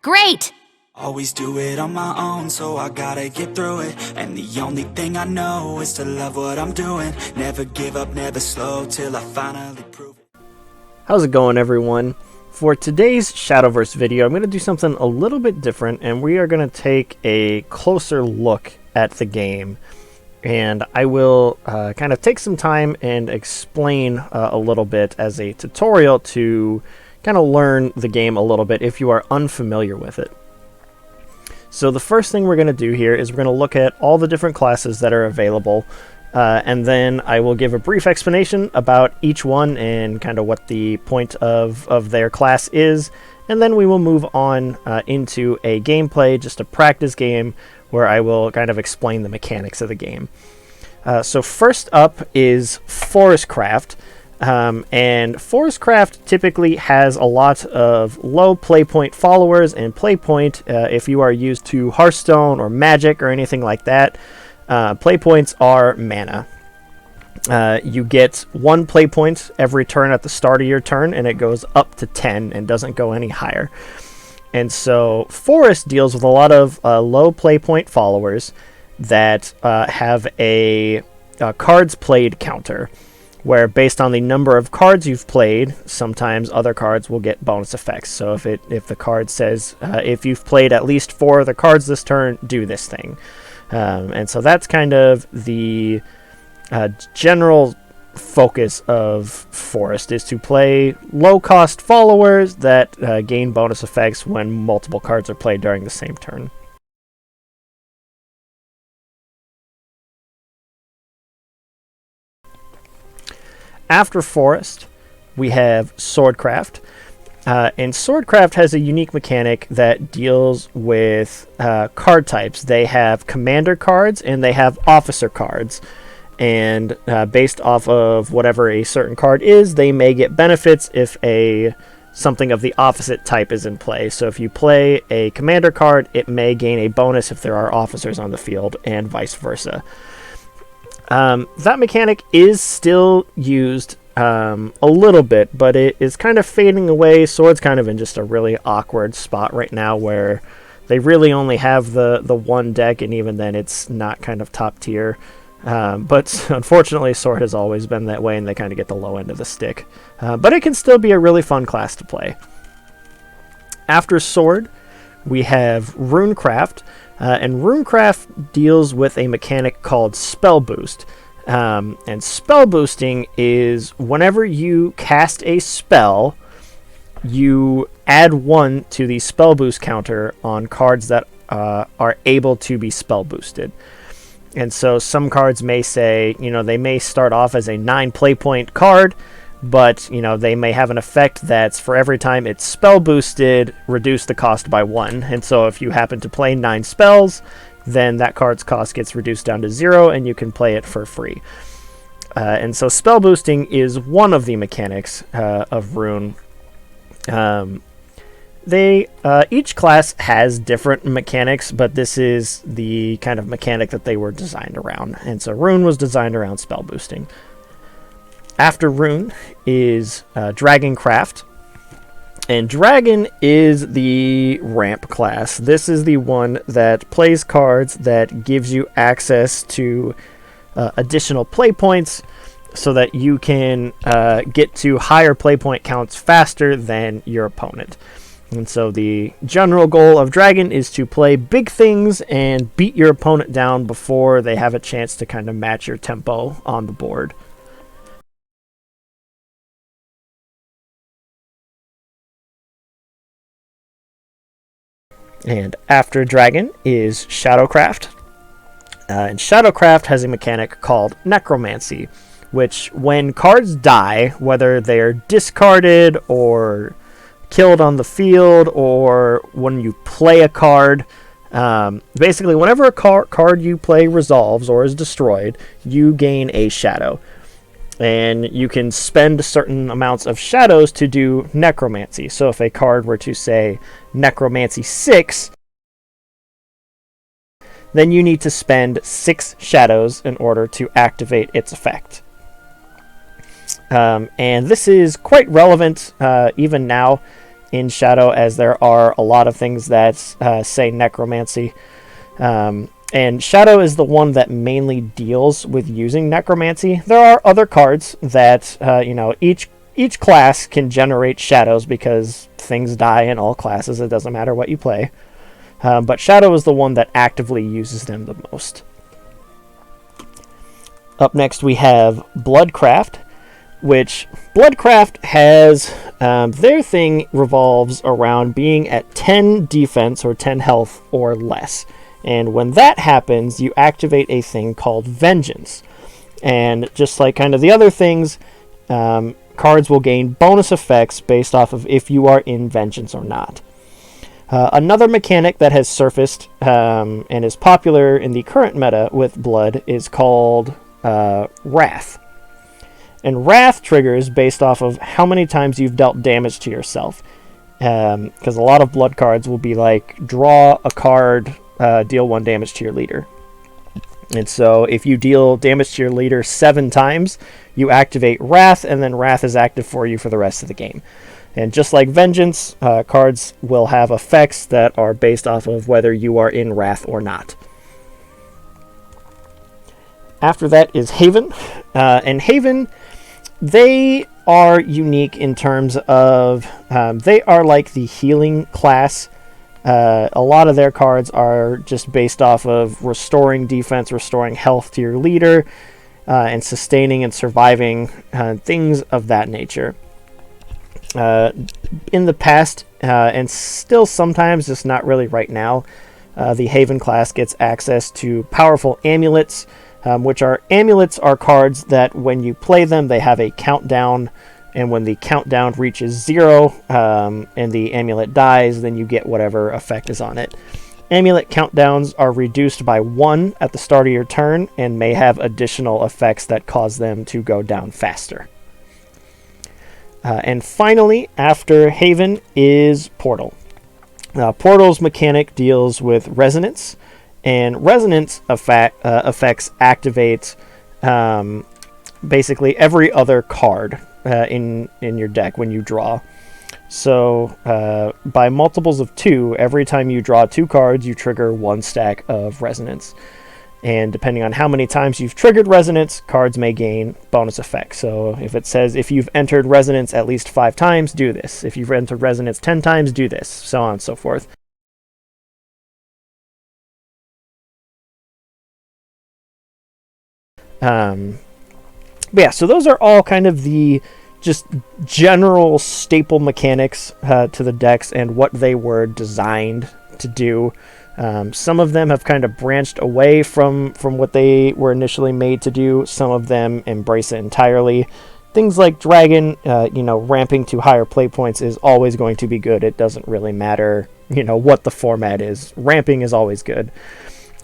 Great! Always do it on my own, so I gotta get through it. And the only thing I know is to love what I'm doing. Never give up, never slow, till I finally prove it. How's it going, everyone? For today's Shadowverse video, I'm going to do something a little bit different, and we are going to take a closer look at the game. And I will kind of take some time and explain a little bit as a tutorial to kind of learn the game a little bit if you are unfamiliar with it. So the first thing we're going to do here is we're going to look at all the different classes that are available, and then I will give a brief explanation about each one and kind of what the point of their class is, and then we will move on into a gameplay, just a practice game, where I will kind of explain the mechanics of the game. So first up is Forestcraft. And Forestcraft typically has a lot of low playpoint followers, and playpoint, if you are used to Hearthstone or Magic or anything like that, playpoints are mana. You get 1 playpoint every turn at the start of your turn, and it goes up to 10 and doesn't go any higher. And so Forest deals with a lot of low playpoint followers that have a cards played counter, where based on the number of cards you've played, sometimes other cards will get bonus effects. So if the card says, if you've played at least 4 of the cards this turn, do this thing. And so that's kind of the general focus of Forest, is to play low-cost followers that gain bonus effects when multiple cards are played during the same turn. After Forest, we have Swordcraft, and Swordcraft has a unique mechanic that deals with card types. They have commander cards and they have officer cards, and based off of whatever a certain card is, they may get benefits if something of the opposite type is in play. So if you play a commander card, it may gain a bonus if there are officers on the field, and vice versa. That mechanic is still used a little bit, but it is kind of fading away. Sword's kind of in just a really awkward spot right now, where they really only have the one deck, and even then it's not kind of top tier. But unfortunately, Sword has always been that way, and they kind of get the low end of the stick. But it can still be a really fun class to play. After Sword, we have Runecraft. And Runecraft deals with a mechanic called Spell Boost. And spell boosting is whenever you cast a spell, you add 1 to the spell boost counter on cards that are able to be spell boosted. And so some cards may say, they may start off as a 9 playpoint card, but they may have an effect that's for every time it's spell boosted, reduce the cost by 1. And so if you happen to play 9 spells, then that card's cost gets reduced down to 0, and you can play it for free. And so spell boosting is one of the mechanics of Rune. Each class has different mechanics, but this is the kind of mechanic that they were designed around. And so Rune was designed around spell boosting. After Rune is Dragoncraft, and Dragon is the ramp class. This is the one that plays cards that gives you access to additional play points, so that you can get to higher play point counts faster than your opponent. And so the general goal of Dragon is to play big things and beat your opponent down before they have a chance to kind of match your tempo on the board. And after Dragon is Shadowcraft. And Shadowcraft has a mechanic called Necromancy, which when cards die, whether they're discarded or killed on the field, or when you play a card, basically whenever a card you play resolves or is destroyed, you gain a shadow. And you can spend certain amounts of shadows to do Necromancy. So if a card were to say Necromancy 6, then you need to spend 6 shadows in order to activate its effect. And this is quite relevant even now. in Shadow, as there are a lot of things that say necromancy. And Shadow is the one that mainly deals with using necromancy. There are other cards that, each class can generate shadows because things die in all classes. It doesn't matter what you play. But Shadow is the one that actively uses them the most. Up next we have Bloodcraft, which Bloodcraft has, their thing revolves around being at 10 defense or 10 health or less. And when that happens, you activate a thing called Vengeance. And just like kind of the other things, cards will gain bonus effects based off of if you are in Vengeance or not. Another mechanic that has surfaced and is popular in the current meta with Blood is called Wrath. And Wrath triggers based off of how many times you've dealt damage to yourself. Because a lot of Blood cards will be like, draw a card, deal 1 damage to your leader. And so if you deal damage to your leader 7 times, you activate Wrath, and then Wrath is active for you for the rest of the game. And just like Vengeance, cards will have effects that are based off of whether you are in Wrath or not. After that is Haven. And Haven, they are unique in terms of, they are like the healing class. A lot of their cards are just based off of restoring defense, restoring health to your leader, and sustaining and surviving, things of that nature. In the past, and still sometimes, just not really right now, the Haven class gets access to powerful amulets, which are cards that when you play them, they have a countdown, and when the countdown reaches 0 and the amulet dies, then you get whatever effect is on it. Amulet countdowns are reduced by 1 at the start of your turn and may have additional effects that cause them to go down faster. And finally, after Haven is Portal. Portal's mechanic deals with Resonance, and Resonance effects activate basically every other card in your deck when you draw. So by multiples of 2, every time you draw 2 cards, you trigger 1 stack of Resonance. And depending on how many times you've triggered Resonance, cards may gain bonus effects. So if it says if you've entered Resonance at least 5 times, do this. If you've entered Resonance 10 times, do this. So on and so forth. Yeah, so those are all kind of the just general staple mechanics to the decks and what they were designed to do. Some of them have kind of branched away from what they were initially made to do. Some of them embrace it entirely. Things like Dragon, ramping to higher play points is always going to be good. It doesn't really matter, what the format is. Ramping is always good.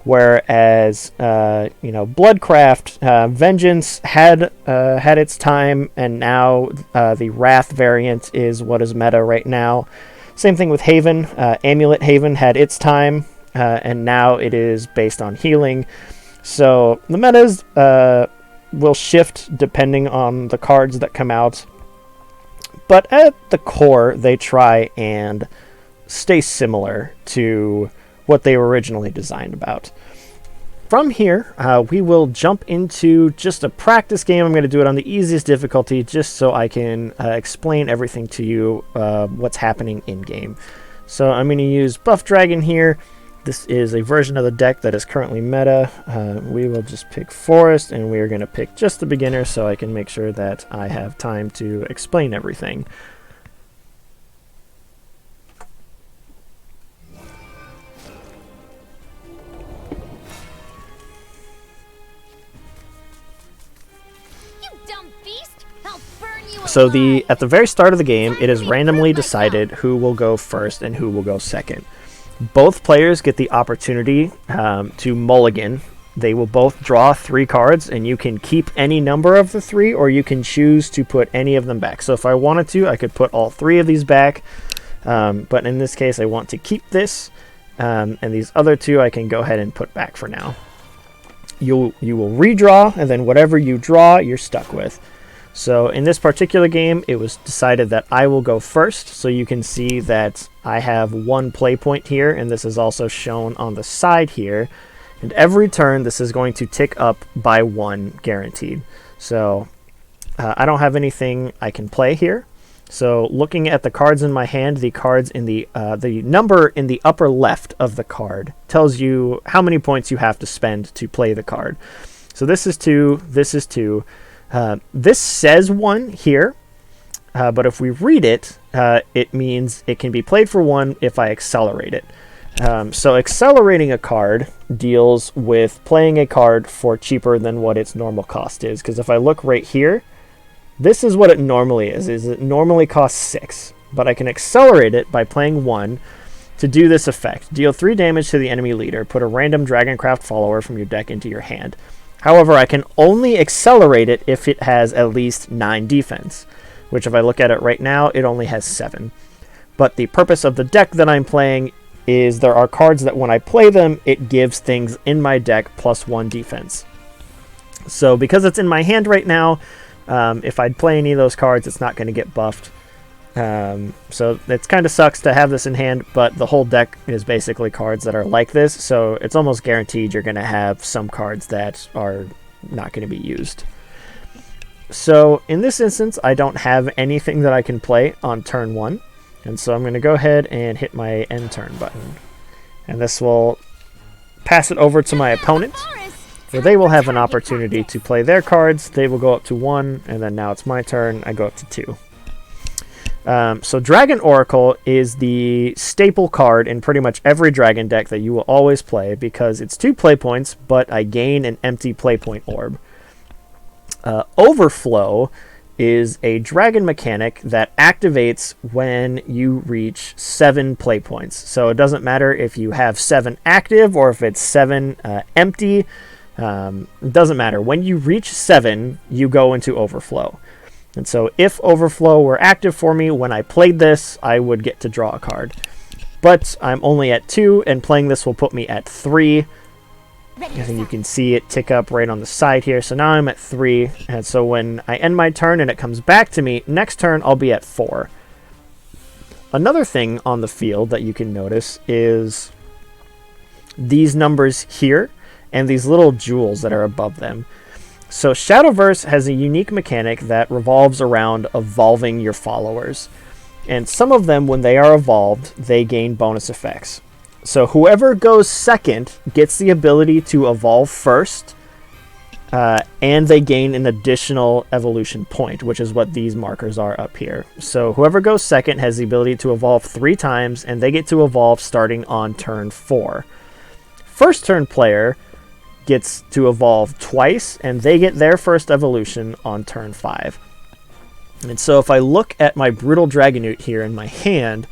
Whereas, Bloodcraft, Vengeance had its time, and now the Wrath variant is what is meta right now. Same thing with Haven. Amulet Haven had its time, and now it is based on healing. So the metas will shift depending on the cards that come out. But at the core, they try and stay similar to what they were originally designed about. From here, we will jump into just a practice game. I'm going to do it on the easiest difficulty just so I can explain everything to you, what's happening in-game. So I'm going to use Buff Dragon here. This is a version of the deck that is currently meta. We will just pick Forest, and we are going to pick just the beginner so I can make sure that I have time to explain everything. So at the very start of the game, it is randomly decided who will go first and who will go second. Both players get the opportunity to mulligan. They will both draw 3 cards, and you can keep any number of the 3, or you can choose to put any of them back. So if I wanted to, I could put all 3 of these back, but in this case, I want to keep this, and these other 2 I can go ahead and put back for now. You will redraw, and then whatever you draw, you're stuck with. So in this particular game, it was decided that I will go first. So you can see that I have 1 play point here, and this is also shown on the side here. And every turn, this is going to tick up by 1 guaranteed. So I don't have anything I can play here. So looking at the cards in my hand, the cards in the number in the upper left of the card tells you how many points you have to spend to play the card. So this is 2, this is 2. This says 1 here, but if we read it, it means it can be played for 1 if I accelerate it. So accelerating a card deals with playing a card for cheaper than what its normal cost is. Because if I look right here, this is what it normally is it normally costs 6. But I can accelerate it by playing 1 to do this effect. Deal 3 damage to the enemy leader. Put a random Dragoncraft follower from your deck into your hand. However, I can only accelerate it if it has at least 9 defense, which if I look at it right now, it only has 7. But the purpose of the deck that I'm playing is there are cards that when I play them, it gives things in my deck plus 1 defense. So because it's in my hand right now, if I'd play any of those cards, it's not going to get buffed. So it kind of sucks to have this in hand, but the whole deck is basically cards that are like this, so it's almost guaranteed you're going to have some cards that are not going to be used. So in this instance, I don't have anything that I can play on turn 1, and so I'm going to go ahead and hit my end turn button. And this will pass it over to my opponent, where they will have an opportunity to play their cards. They will go up to 1, and then now it's my turn. I go up to 2. So Dragon Oracle is the staple card in pretty much every dragon deck that you will always play because it's 2 play points, but I gain an empty play point orb. Overflow is a dragon mechanic that activates when you reach 7 play points. So it doesn't matter if you have 7 active or if it's 7 empty. It doesn't matter. When you reach 7, you go into Overflow. And so if Overflow were active for me when I played this, I would get to draw a card. But I'm only at 2, and playing this will put me at 3. And you can see it tick up right on the side here. So now I'm at 3. And so when I end my turn and it comes back to me, next turn I'll be at 4. Another thing on the field that you can notice is these numbers here and these little jewels that are above them. So Shadowverse has a unique mechanic that revolves around evolving your followers. And some of them, when they are evolved, they gain bonus effects. So whoever goes second gets the ability to evolve first, and they gain an additional evolution point, which is what these markers are up here. So whoever goes second has the ability to evolve 3 times, and they get to evolve starting on turn 4. First turn player gets to evolve twice, and they get their first evolution on turn 5. And so if I look at my Brutal Dragonute here in my hand,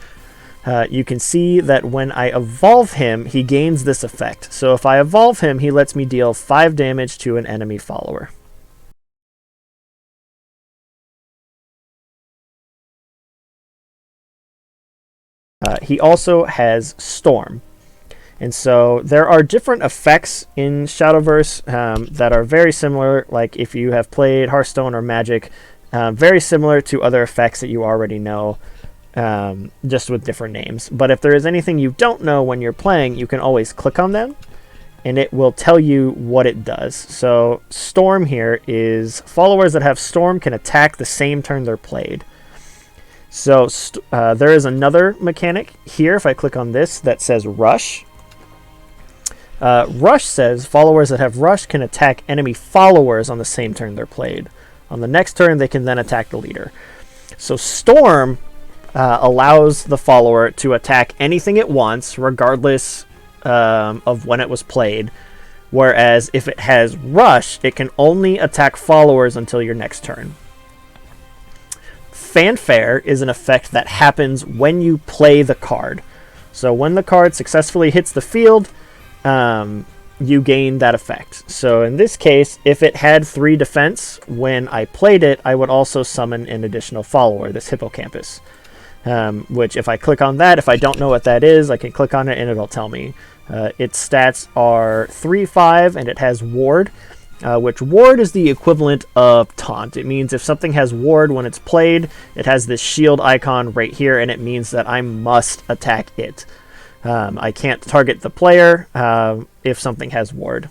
you can see that when I evolve him, he gains this effect. So if I evolve him, he lets me deal 5 damage to an enemy follower. He also has Storm. And so there are different effects in Shadowverse that are very similar, like if you have played Hearthstone or Magic, very similar to other effects that you already know, just with different names. But if there is anything you don't know when you're playing, you can always click on them, and it will tell you what it does. So Storm here is followers that have Storm can attack the same turn they're played. So there is another mechanic here, if I click on this, that says Rush. Rush says followers that have Rush can attack enemy followers on the same turn they're played. On the next turn, they can then attack the leader. So Storm allows the follower to attack anything it wants, regardless of when it was played. Whereas if it has Rush, it can only attack followers until your next turn. Fanfare is an effect that happens when you play the card. So when the card successfully hits the field, you gain that effect. So in this case, if it had 3 defense, when I played it, I would also summon an additional follower, this Hippocampus. Which if I click on that, if I don't know what that is, I can click on it and it'll tell me. Its stats are 3-5, and it has Ward. which ward is the equivalent of taunt. It means if something has ward when it's played, it has this shield icon right here, and it means that I must attack it. I can't target the player if something has ward.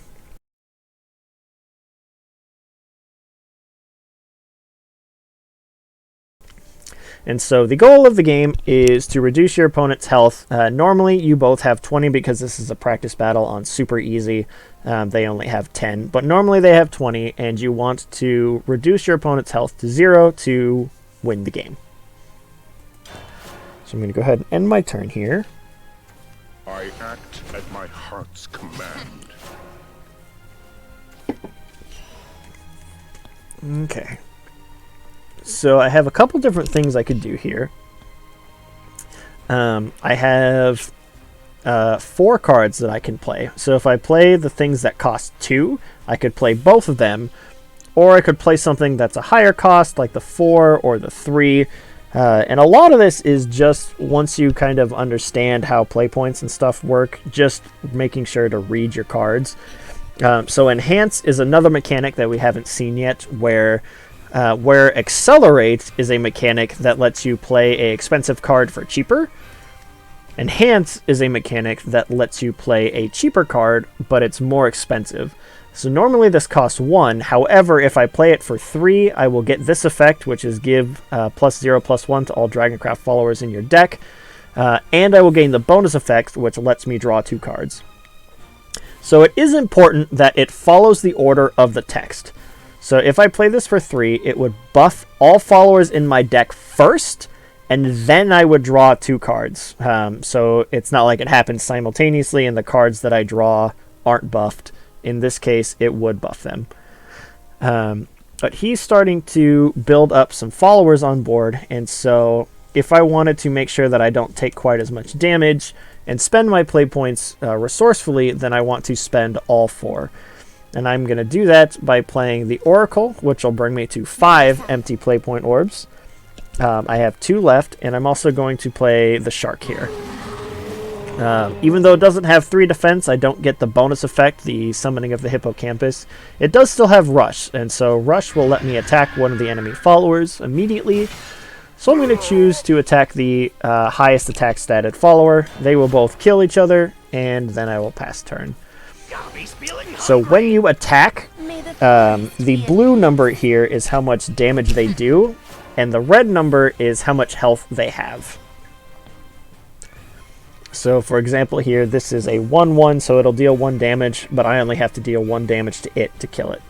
And so the goal of the game is to reduce your opponent's health. Normally, you both have 20 because this is a practice battle on super easy. They only have 10, but normally they have 20, and you want to reduce your opponent's health to 0 to win the game. So I'm going to go ahead and end my turn here. I act at my heart's command. Okay. So I have a couple different things I could do here. I have 4 cards that I can play. So if I play the things that cost 2, I could play both of them. Or I could play something that's a higher cost, like the 4 or the 3. And a lot of this is just once you kind of understand how play points and stuff work, just making sure to read your cards. So Enhance is another mechanic that we haven't seen yet, where Accelerate is a mechanic that lets you play an expensive card for cheaper. Enhance is a mechanic that lets you play a cheaper card, but it's more expensive. So normally this costs 1. However, if I play it for 3, I will get this effect, which is give +0/+1 to all Dragoncraft followers in your deck. And I will gain the bonus effect, which lets me draw 2 cards. So it is important that it follows the order of the text. So if I play this for 3, it would buff all followers in my deck first, and then I would draw 2 cards. So it's not like it happens simultaneously and the cards that I draw aren't buffed. In this case, it would buff them. But he's starting to build up some followers on board, and so if I wanted to make sure that I don't take quite as much damage and spend my play points resourcefully, then I want to spend all 4. And I'm going to do that by playing the Oracle, which will bring me to 5 empty play point orbs. I have 2 left, and I'm also going to play the Shark here. Even though it doesn't have 3 defense, I don't get the bonus effect, the summoning of the hippocampus. It does still have Rush, and so Rush will let me attack one of the enemy followers immediately. So I'm going to choose to attack the highest attack statted follower. They will both kill each other, and then I will pass turn. So when you attack, the blue number here is how much damage they do, and the red number is how much health they have. So for example here, this is a 1/1, so it'll deal 1 damage, but I only have to deal 1 damage to it to kill it.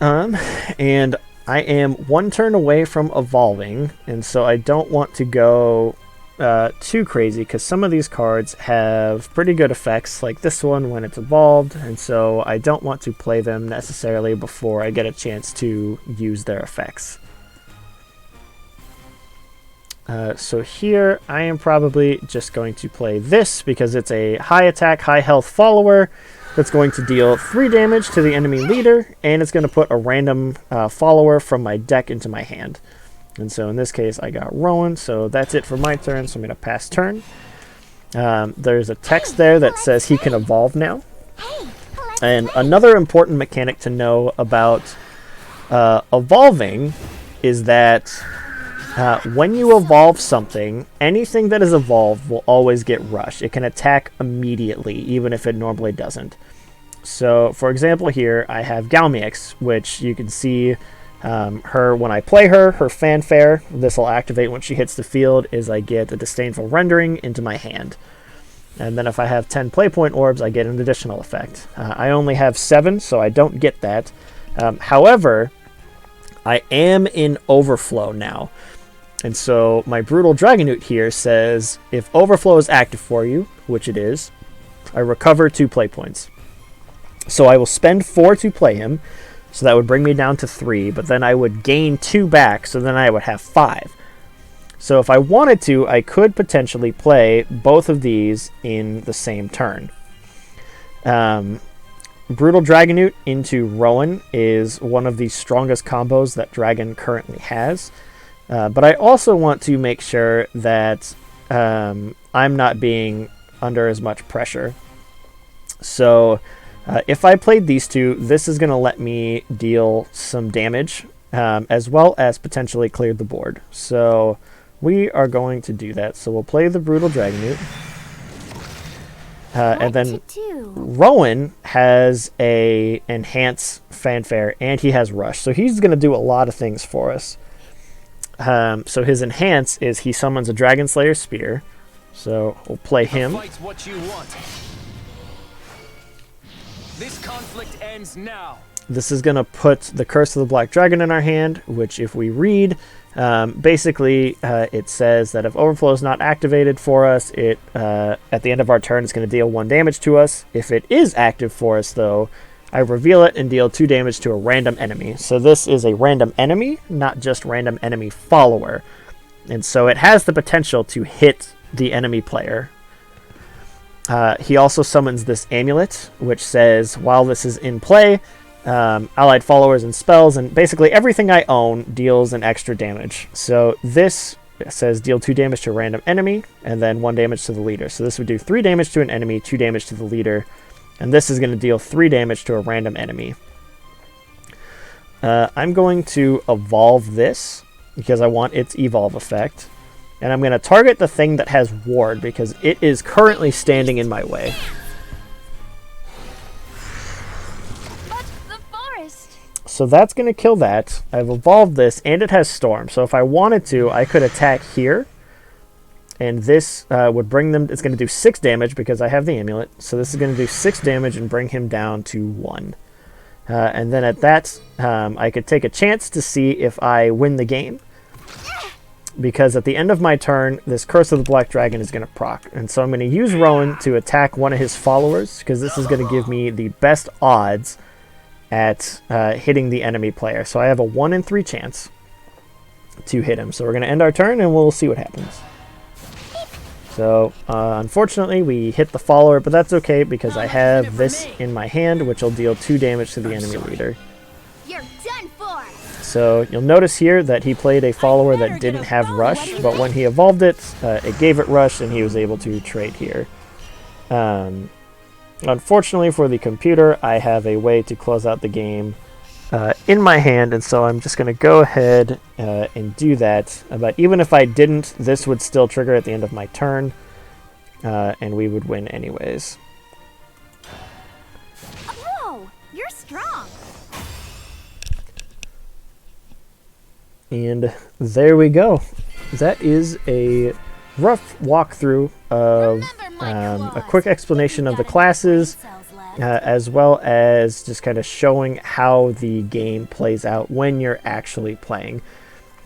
And I am 1 turn away from evolving, and so I don't want to go too crazy, because some of these cards have pretty good effects, like this one when it's evolved, and so I don't want to play them necessarily before I get a chance to use their effects. So here I am probably just going to play this because it's a high attack, high health follower that's going to deal 3 damage to the enemy leader, and it's going to put a random follower from my deck into my hand. And so in this case I got Rowan, so that's it for my turn, so I'm going to pass turn. There's a text there that says he can evolve now. And another important mechanic to know about evolving is that when you evolve something, anything that is evolved will always get Rush. It can attack immediately, even if it normally doesn't. So, for example here, I have Galmiex, which you can see her when I play her fanfare. This will activate when she hits the field, is I get a Disdainful Rendering into my hand. And then if I have 10 play point orbs, I get an additional effect. I only have 7, so I don't get that. However, I am in Overflow now. And so my Brutal Dragonute here says, if Overflow is active for you, which it is, I recover 2 play points. So I will spend 4 to play him, so that would bring me down to 3, but then I would gain 2 back, so then I would have 5. So if I wanted to, I could potentially play both of these in the same turn. Brutal Dragonute into Rowan is one of the strongest combos that Dragon currently has. But I also want to make sure that I'm not being under as much pressure. So If I played these two, this is going to let me deal some damage, as well as potentially clear the board. So we are going to do that. So we'll play the Brutal Dragonute. And then Rowan has a Enhance Fanfare, and he has Rush. So he's going to do a lot of things for us. So his Enhance is he summons a Dragon Slayer Spear. So we'll play him. What you want. This conflict ends now. This is going to put the Curse of the Black Dragon in our hand, which if we read, basically it says that if Overflow is not activated for us, it at the end of our turn it's going to deal 1 damage to us. If it is active for us, though, I reveal it and deal 2 damage to a random enemy. So this is a random enemy, not just random enemy follower. And so it has the potential to hit the enemy player. He also summons this amulet, which says while this is in play, allied followers and spells and basically everything I own deals an extra damage. So this says deal 2 damage to a random enemy and then 1 damage to the leader. So this would do 3 damage to an enemy, 2 damage to the leader, and this is going to deal 3 damage to a random enemy. I'm going to evolve this because I want its evolve effect. And I'm going to target the thing that has Ward because it is currently standing in my way. So that's going to kill that. I've evolved this, and it has Storm. So if I wanted to, I could attack here. And this would bring them... It's going to do 6 damage because I have the amulet. So this is going to do 6 damage and bring him down to 1. And then at that, I could take a chance to see if I win the game. Because at the end of my turn, this Curse of the Black Dragon is going to proc. And so I'm going to use Rowan to attack one of his followers, because this is going to give me the best odds at hitting the enemy player. So I have a 1 in 3 chance to hit him. So we're going to end our turn, and we'll see what happens. So unfortunately, we hit the follower, but that's okay, because I have this in my hand, which will deal 2 damage to the enemy leader. You're done for. So you'll notice here that he played a follower that didn't have Rush, but when he evolved it, it gave it Rush, and he was able to trade here. Unfortunately for the computer, I have a way to close out the game in my hand, and so I'm just going to go ahead and do that. But even if I didn't, this would still trigger at the end of my turn, and we would win anyways. Whoa, you're strong. And there we go. That is a rough walkthrough of a quick explanation of the classes, as well as just kind of showing how the game plays out when you're actually playing.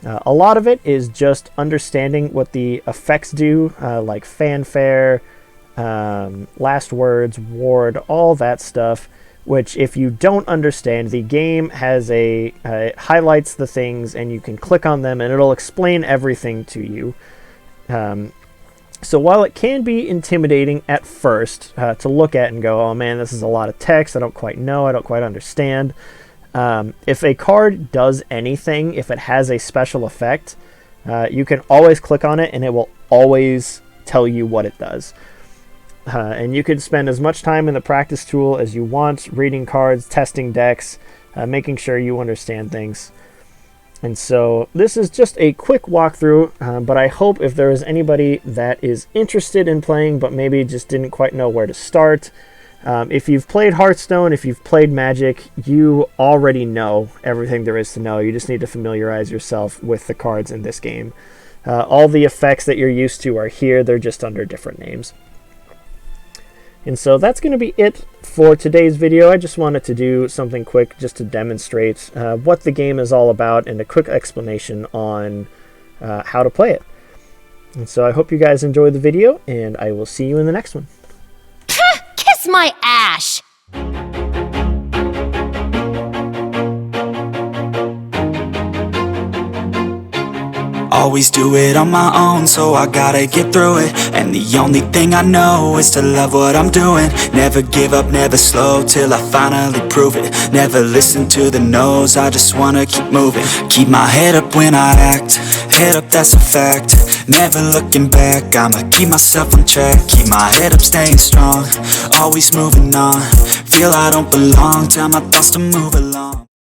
A lot of it is just understanding what the effects do, like fanfare, last words, ward, all that stuff, which if you don't understand, the game has it highlights the things and you can click on them and it'll explain everything to you. So while it can be intimidating at first to look at and go, oh man, this is a lot of text, I don't quite know, I don't quite understand. If a card does anything, if it has a special effect, you can always click on it and it will always tell you what it does. And you can spend as much time in the practice tool as you want, reading cards, testing decks, making sure you understand things. And so this is just a quick walkthrough, but I hope if there is anybody that is interested in playing but maybe just didn't quite know where to start, if you've played Hearthstone, if you've played Magic, you already know everything there is to know. You just need to familiarize yourself with the cards in this game. All the effects that you're used to are here, they're just under different names. And so that's going to be it for today's video. I just wanted to do something quick just to demonstrate what the game is all about and a quick explanation on how to play it. And so I hope you guys enjoyed the video, and I will see you in the next one. Kiss my ash. Always do it on my own, so I gotta get through it. And the only thing I know is to love what I'm doing. Never give up, never slow, till I finally prove it. Never listen to the no's, I just wanna keep moving. Keep my head up when I act, head up, that's a fact. Never looking back, I'ma keep myself on track. Keep my head up, staying strong, always moving on. Feel I don't belong, tell my thoughts to move along.